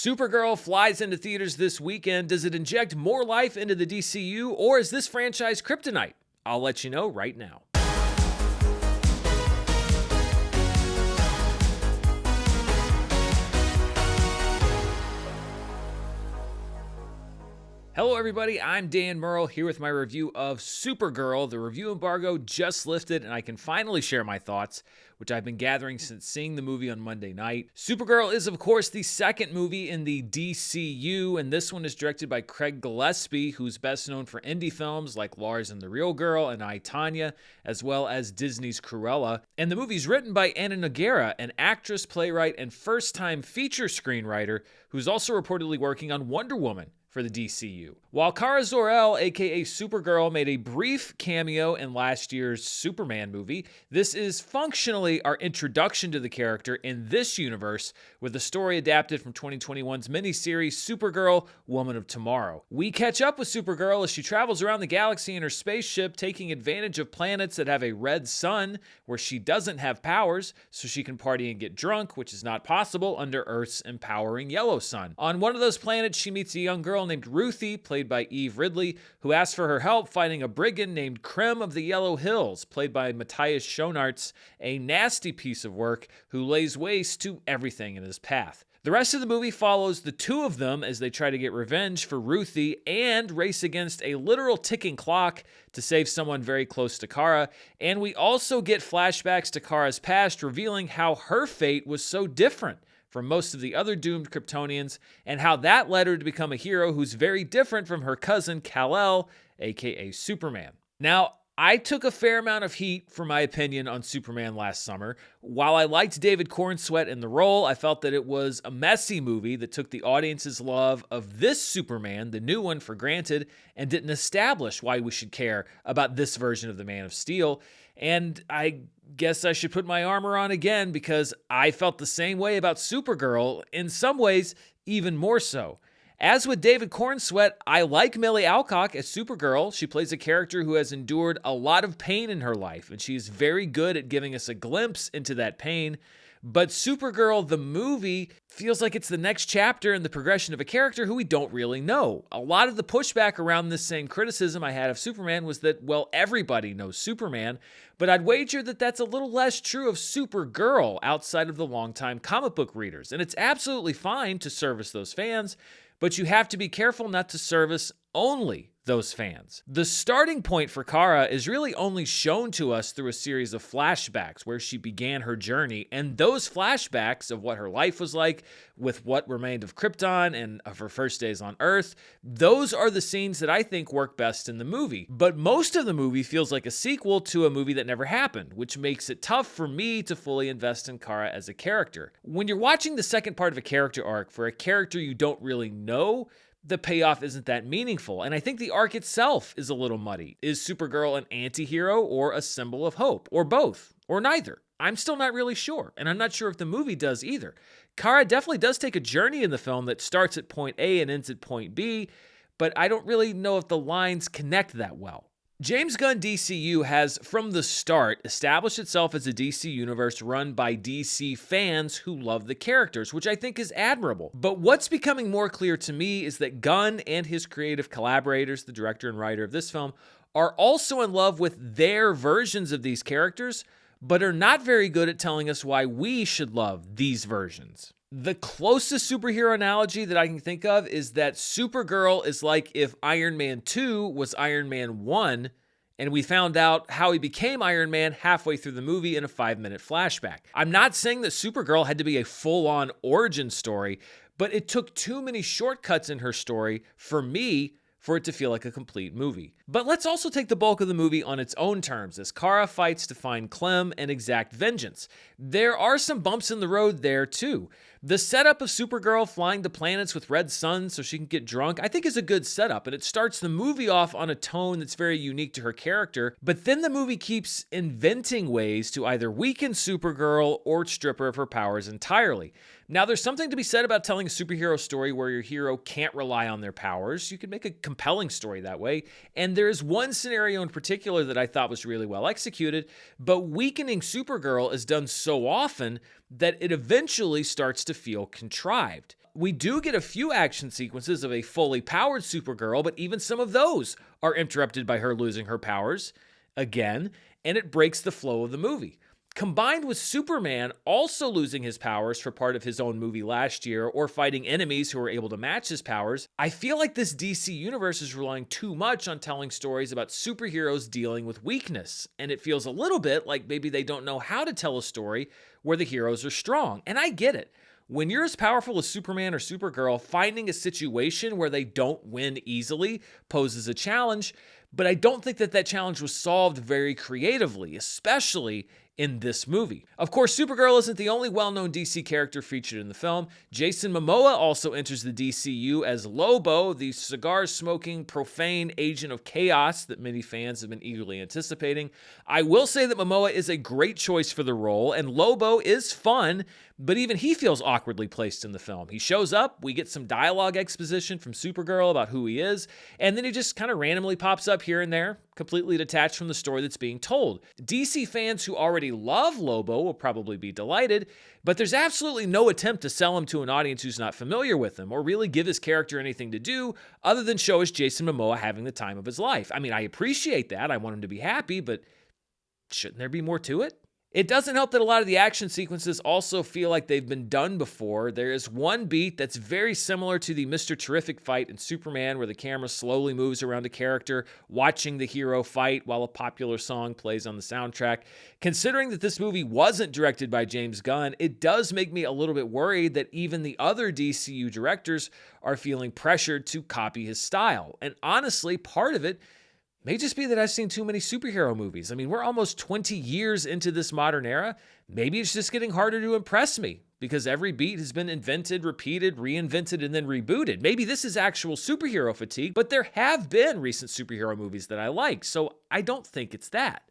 Supergirl flies into theaters this weekend. Does it inject more life into the DCU, or is this franchise kryptonite? I'll let you know right now. Hello everybody, I'm Dan Murrell here with my review of Supergirl. The review embargo just lifted and I can finally share my thoughts, which I've been gathering since seeing the movie on Monday night. Supergirl is of course the second movie in the DCU, and this one is directed by Craig Gillespie, who's best known for indie films like Lars and the Real Girl and I, Tonya, as well as Disney's Cruella. And the movie's written by Anna Nogueira, an actress, playwright, and first-time feature screenwriter who's also reportedly working on Wonder Woman for the DCU. While Kara Zor-El, aka Supergirl, made a brief cameo in last year's Superman movie, this is functionally our introduction to the character in this universe, with the story adapted from 2021's miniseries Supergirl, Woman of Tomorrow. We catch up with Supergirl as she travels around the galaxy in her spaceship, taking advantage of planets that have a red sun, where she doesn't have powers, so she can party and get drunk, which is not possible under Earth's empowering yellow sun. On one of those planets, she meets a young girl named Ruthie, played by Eve Ridley, who asks for her help fighting a brigand named Krem of the Yellow Hills, played by Matthias Schoenaerts, a nasty piece of work who lays waste to everything in his path. The rest of the movie follows the two of them as they try to get revenge for Ruthie and race against a literal ticking clock to save someone very close to Kara. And we also get flashbacks to Kara's past, revealing how her fate was so different from most of the other doomed Kryptonians, and how that led her to become a hero who's very different from her cousin Kal-El, aka Superman. Now, I took a fair amount of heat for my opinion on Superman last summer. While I liked David Cornsweet in the role, I felt that it was a messy movie that took the audience's love of this Superman, the new one, for granted, and didn't establish why we should care about this version of the Man of Steel. And I guess I should put my armor on again, because I felt the same way about Supergirl, in some ways even more so. As with David Cornsweet, I like Millie Alcock as Supergirl. She plays a character who has endured a lot of pain in her life, and she's very good at giving us a glimpse into that pain. But Supergirl, the movie, feels like it's the next chapter in the progression of a character who we don't really know. A lot of the pushback around this same criticism I had of Superman was that, well, everybody knows Superman, but I'd wager that that's a little less true of Supergirl outside of the longtime comic book readers. And it's absolutely fine to service those fans, but you have to be careful not to service only those fans. The starting point for Kara is really only shown to us through a series of flashbacks where she began her journey, and those flashbacks of what her life was like with what remained of Krypton and of her first days on Earth, those are the scenes that I think work best in the movie. But most of the movie feels like a sequel to a movie that never happened, which makes it tough for me to fully invest in Kara as a character. When you're watching the second part of a character arc for a character you don't really know, the payoff isn't that meaningful, and I think the arc itself is a little muddy. Is Supergirl an anti-hero or a symbol of hope? Or both? Or neither? I'm still not really sure, and I'm not sure if the movie does either. Kara definitely does take a journey in the film that starts at point A and ends at point B, but I don't really know if the lines connect that well. James Gunn DCU has, from the start, established itself as a DC universe run by DC fans who love the characters, which I think is admirable. But what's becoming more clear to me is that Gunn and his creative collaborators, the director and writer of this film, are also in love with their versions of these characters, but are not very good at telling us why we should love these versions. The closest superhero analogy that I can think of is that Supergirl is like if Iron Man 2 was Iron Man 1, and we found out how he became Iron Man halfway through the movie in a 5-minute flashback. I'm not saying that Supergirl had to be a full-on origin story, but it took too many shortcuts in her story for me for it to feel like a complete movie. But let's also take the bulk of the movie on its own terms as Kara fights to find Clem and exact vengeance. There are some bumps in the road there too. The setup of Supergirl flying to planets with red suns so she can get drunk, I think is a good setup, and it starts the movie off on a tone that's very unique to her character, but then the movie keeps inventing ways to either weaken Supergirl or strip her of her powers entirely. Now, there's something to be said about telling a superhero story where your hero can't rely on their powers. You can make a compelling story that way, and there's one scenario in particular that I thought was really well executed, but weakening Supergirl is done so often that it eventually starts to feel contrived. we do get a few action sequences of a fully powered Supergirl, but even some of those are interrupted by her losing her powers again, and it breaks the flow of the movie. Combined with Superman also losing his powers for part of his own movie last year, or fighting enemies who are able to match his powers, I feel like this DC universe is relying too much on telling stories about superheroes dealing with weakness, and it feels a little bit like maybe they don't know how to tell a story where the heroes are strong. And I get it. When you're as powerful as Superman or Supergirl, finding a situation where they don't win easily poses a challenge, but I don't think that challenge was solved very creatively, especially in this movie. Of course, Supergirl isn't the only well-known DC character featured in the film. Jason Momoa also enters the DCU as Lobo, the cigar-smoking, profane agent of chaos that many fans have been eagerly anticipating. I will say that Momoa is a great choice for the role, and Lobo is fun, but even he feels awkwardly placed in the film. He shows up, we get some dialogue exposition from Supergirl about who he is, and then he just kind of randomly pops up here and there, completely detached from the story that's being told. DC fans who already love Lobo will probably be delighted, but there's absolutely no attempt to sell him to an audience who's not familiar with him, or really give his character anything to do other than show us Jason Momoa having the time of his life. I mean, I appreciate that. I want him to be happy, but shouldn't there be more to it? It doesn't help that a lot of the action sequences also feel like they've been done before. There is one beat that's very similar to the Mr. Terrific fight in Superman, where the camera slowly moves around a character watching the hero fight while a popular song plays on the soundtrack. Considering that this movie wasn't directed by James Gunn, it does make me a little bit worried that even the other DCU directors are feeling pressured to copy his style. And honestly, part of it may just be that I've seen too many superhero movies. I mean, we're almost 20 years into this modern era. Maybe it's just getting harder to impress me because every beat has been invented, repeated, reinvented, and then rebooted. Maybe this is actual superhero fatigue, but there have been recent superhero movies that I like, so I don't think it's that.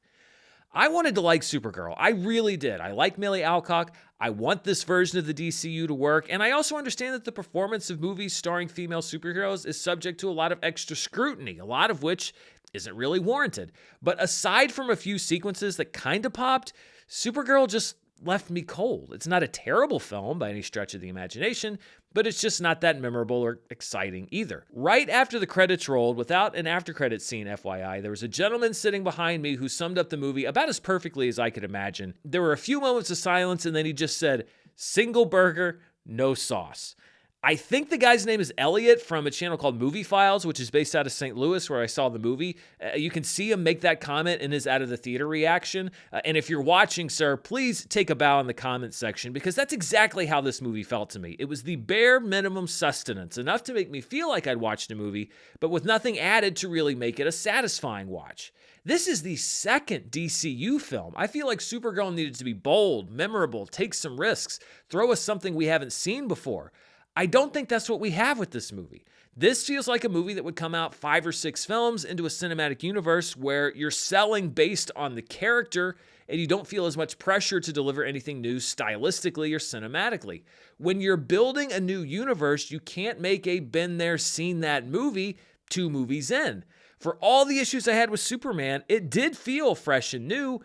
I wanted to like Supergirl. I really did. I like Millie Alcock. I want this version of the DCU to work. And I also understand that the performance of movies starring female superheroes is subject to a lot of extra scrutiny, a lot of which isn't really warranted. But aside from a few sequences that kind of popped, Supergirl just left me cold. It's not a terrible film by any stretch of the imagination, but it's just not that memorable or exciting either. Right after the credits rolled, without an after-credits scene, FYI, there was a gentleman sitting behind me who summed up the movie about as perfectly as I could imagine. There were a few moments of silence, and then he just said, "Single burger, no sauce." I think the guy's name is Elliot from a channel called Movie Files, which is based out of St. Louis, where I saw the movie. You can see him make that comment in his out of the theater reaction. And if you're watching, sir, please take a bow in the comment section, because that's exactly how this movie felt to me. It was the bare minimum sustenance, enough to make me feel like I'd watched a movie, but with nothing added to really make it a satisfying watch. This is the second DCU film. I feel like Supergirl needed to be bold, memorable, take some risks, throw us something we haven't seen before. I don't think that's what we have with this movie. This feels like a movie that would come out 5 or 6 films into a cinematic universe where you're selling based on the character and you don't feel as much pressure to deliver anything new stylistically or cinematically. When you're building a new universe, you can't make a been there, seen that movie 2 movies in. For all the issues I had with Superman, it did feel fresh and new,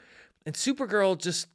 and Supergirl just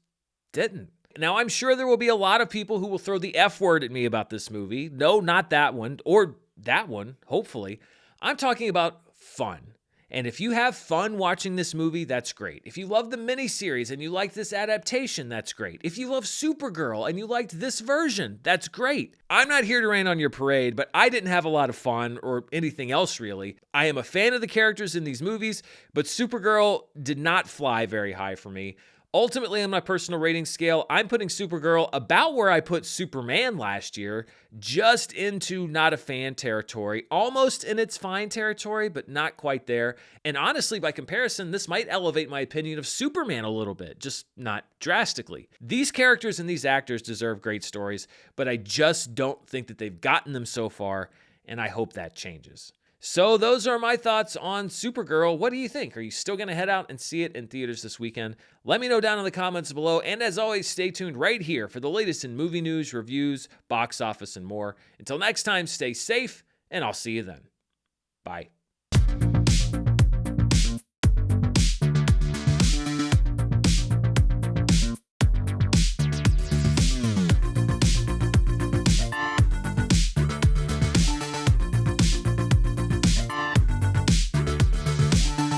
didn't. Now, I'm sure there will be a lot of people who will throw the F word at me about this movie. No, not that one, or that one, hopefully. I'm talking about fun. And if you have fun watching this movie, that's great. If you love the miniseries and you like this adaptation, that's great. If you love Supergirl and you liked this version, that's great. I'm not here to rain on your parade, but I didn't have a lot of fun or anything else really. I am a fan of the characters in these movies, but Supergirl did not fly very high for me. Ultimately, on my personal rating scale, I'm putting Supergirl about where I put Superman last year, just into not a fan territory, almost in its fine territory, but not quite there. And honestly, by comparison, this might elevate my opinion of Superman a little bit, just not drastically. These characters and these actors deserve great stories, but I just don't think that they've gotten them so far, and I hope that changes. So those are my thoughts on Supergirl. What do you think? Are you still going to head out and see it in theaters this weekend? Let me know down in the comments below. And as always, stay tuned right here for the latest in movie news, reviews, box office, and more. Until next time, stay safe, and I'll see you then. Bye.